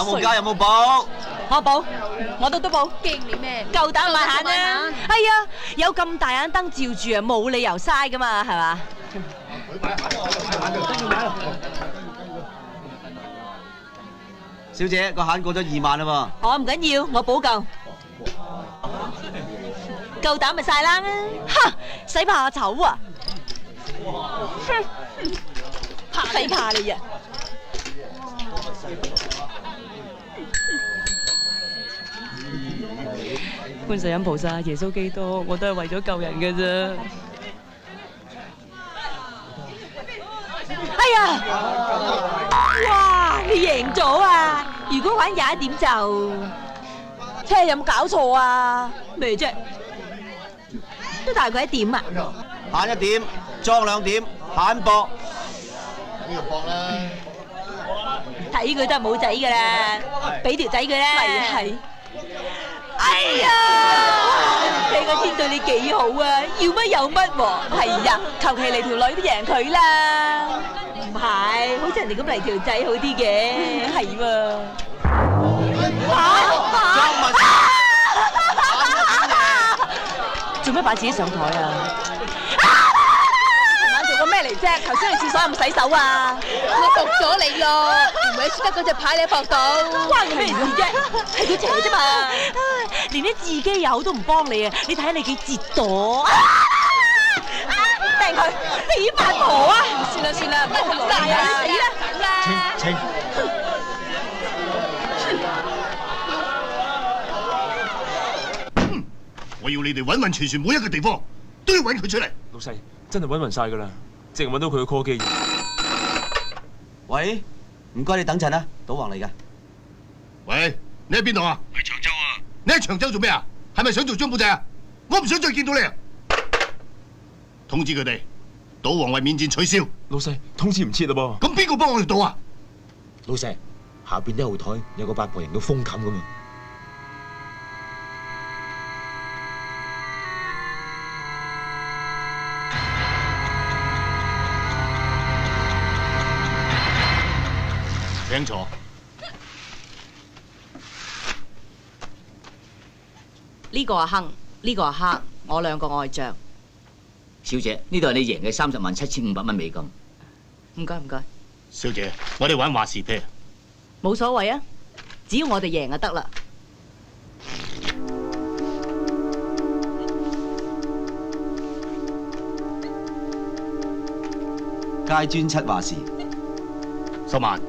有冇加有冇補？我補，我都補。驚你咩？夠膽買眼啊！係啊，有咁大眼燈照住啊，冇理由嘥噶嘛，係嘛？小姐，個限過咗2萬啦喎。我唔緊要，我補夠。夠膽咪晒啦！哈，使怕醜啊！使怕你啊！觀世音菩薩、耶穌基督，我都係為咗救人嘅啫。哎呀！哇！你贏咗啊！如果玩廿一點就，車有冇搞錯啊？咩啫？都大過1點啊！限1點，裝2點，限博。呢個博啦。睇佢都係冇仔噶啦，俾條仔佢啦。咪係。哎呀！你個天對你幾好啊！要乜有乜喎。係呀，求其嚟條女都贏佢啦。唔係，好似人哋咁嚟條仔好啲嘅，係喎。做咩擺自己上台啊？尋晚做過咩嚟啫？頭先去廁所有冇洗手啊？我服咗你咯，唔會輸得嗰隻牌你喺博到，關我咩事啫？係佢邪啫嘛！連你自己有都唔幫你啊！你睇下你幾折墮！掟佢，你八婆啊！算啦算啦，唔好咁大啊！你死啦！清。我要你哋揾勻全船每一個地方，都要揾佢出嚟。老細真係揾勻晒噶啦，淨係揾到佢嘅 call 機。喂，唔該你等陣啊，賭王嚟㗎。喂，你喺邊度啊？喺長洲啊。你喺長洲做咩啊？係咪想做張保仔啊？我唔想再見到你啊！通知佢哋，賭王為免戰取消。老細通知唔切啦噃。咁邊個幫我哋賭啊？老細，下邊1號台有個八婆型到風冚咁啊！請坐。呢個阿亨，呢個阿黑，我兩個愛將。小姐，呢度係你贏嘅307500蚊美金。唔該唔該。小姐，我哋玩話事啤。冇所謂啊，只要我哋贏就得啦。階磚7話事。10萬。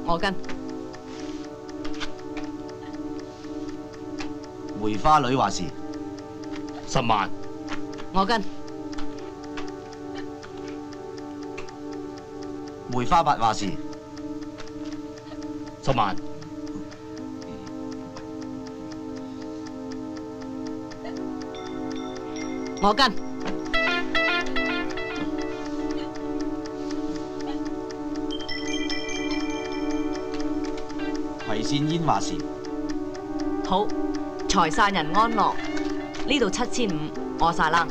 我跟。梅花女話事。10萬。我跟。梅花8話事。10萬。我跟。葵扇煙話事。好，財散人安樂，呢度7500，我晒冷。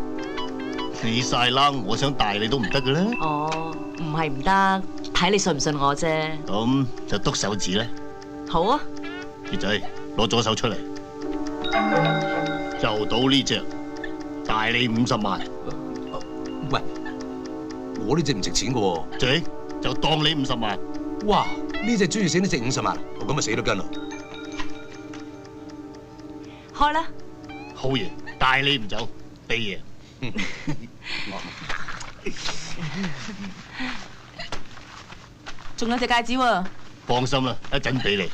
你晒冷，我想大你都唔得嘅啦。哦，唔係唔得，睇你信唔信我啫。咁就篤手指咧。好啊。傑仔，攞左手出嚟，就賭呢隻，大你50萬。喂，我呢隻唔值錢嘅喎。仔就當你50萬。哇！呢隻專業死都值50萬，我咁咪死都跟咯。開啦！好嘢，大你唔走，俾嘢。仲有隻戒指喎。放心啦，一陣俾你。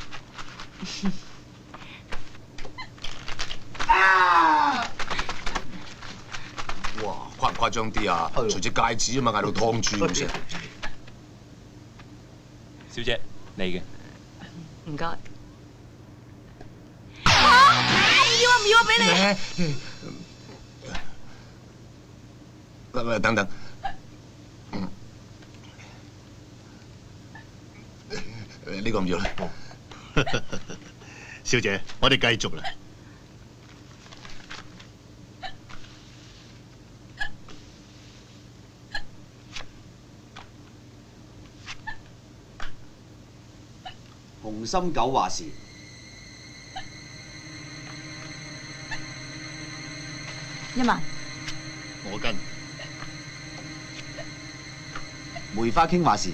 哇！誇唔誇張啲啊？除隻戒指啊嘛，嗌到湯豬咁聲。小姐，你嘅。唔該。要啊唔要啊？俾你。等等。呢個唔要啦。小姐，我哋繼續啦。紅心九話事，一萬。我跟。梅花傾話事，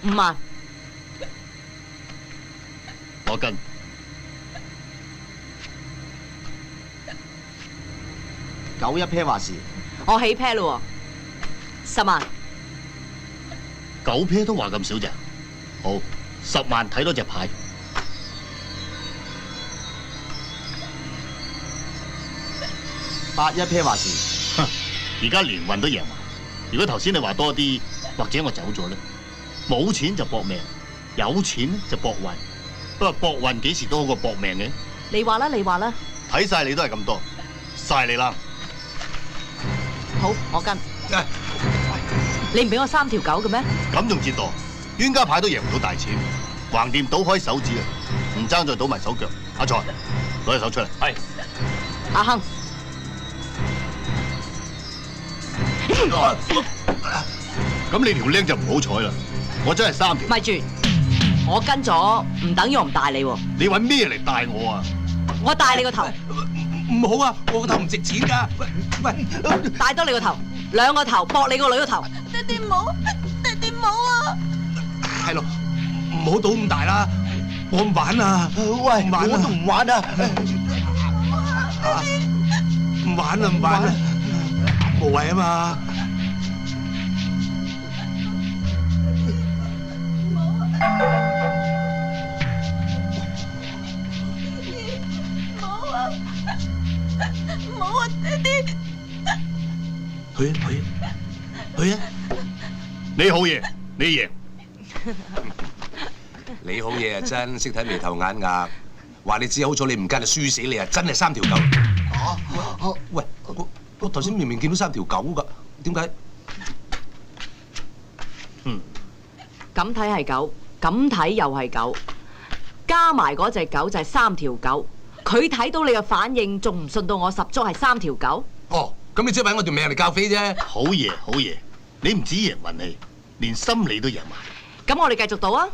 5萬。我跟。九一 pair 話事，我起 pair 咯喎，10萬。 9 pair 都話咁少咋？好，10萬睇多隻牌。八一 pair 話事，而家連運都贏埋。如果頭先你話多啲，或者我走咗咧。冇錢就搏命，有錢就搏運。不過搏運幾時都好過搏命嘅。你話啦，你話啦。睇晒你都係咁多，晒你啦。好，我跟。你唔俾我3條9嘅咩？咁仲折墮，冤家牌都贏唔到大錢，橫掂賭開手指啊，唔爭再賭埋手腳。阿財，攞隻手出嚟。係。阿亨。咁你條僆就唔好彩啦，我真係3條。咪住，我跟咗唔等於我唔帶你喎。你揾咩嚟帶我啊？我帶你個頭。唔好啊！我個頭唔值錢㗎。喂，帶多你個頭，2個頭搏你個女個頭。爹哋唔好，爹哋唔好啊！係咯，唔好賭咁大啦，我唔玩啊！喂，我都唔玩啊！唔玩啊！唔玩啊！無謂啊嘛！唔好啊，爹哋！去啊去啊去啊！你好嘢，你贏。你好嘢啊，真識睇眉頭眼額。話你知好咗，你唔跟就輸死你啊！真係3條9。喂，我頭先明明見到3條9㗎，點解？咁睇係9，咁睇又係9，加埋嗰隻9就係3條9。佢睇到你嘅反應，仲唔信到我十足係3條9？哦，咁你即係揾我條命嚟教飛啫。好嘢，好嘢！你唔止贏運氣，連心理都贏埋。咁我哋繼續賭啊！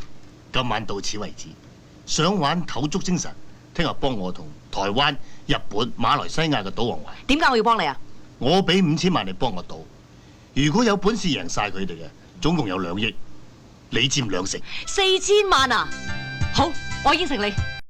今晚到此為止，想玩唞足精神，聽日幫我同台灣、日本、馬來西亞嘅賭王玩。點解我要幫你啊？我俾5000萬你幫我賭，如果有本事贏晒佢哋嘅，總共有2億，你佔2成。4000萬啊！好，我應承你。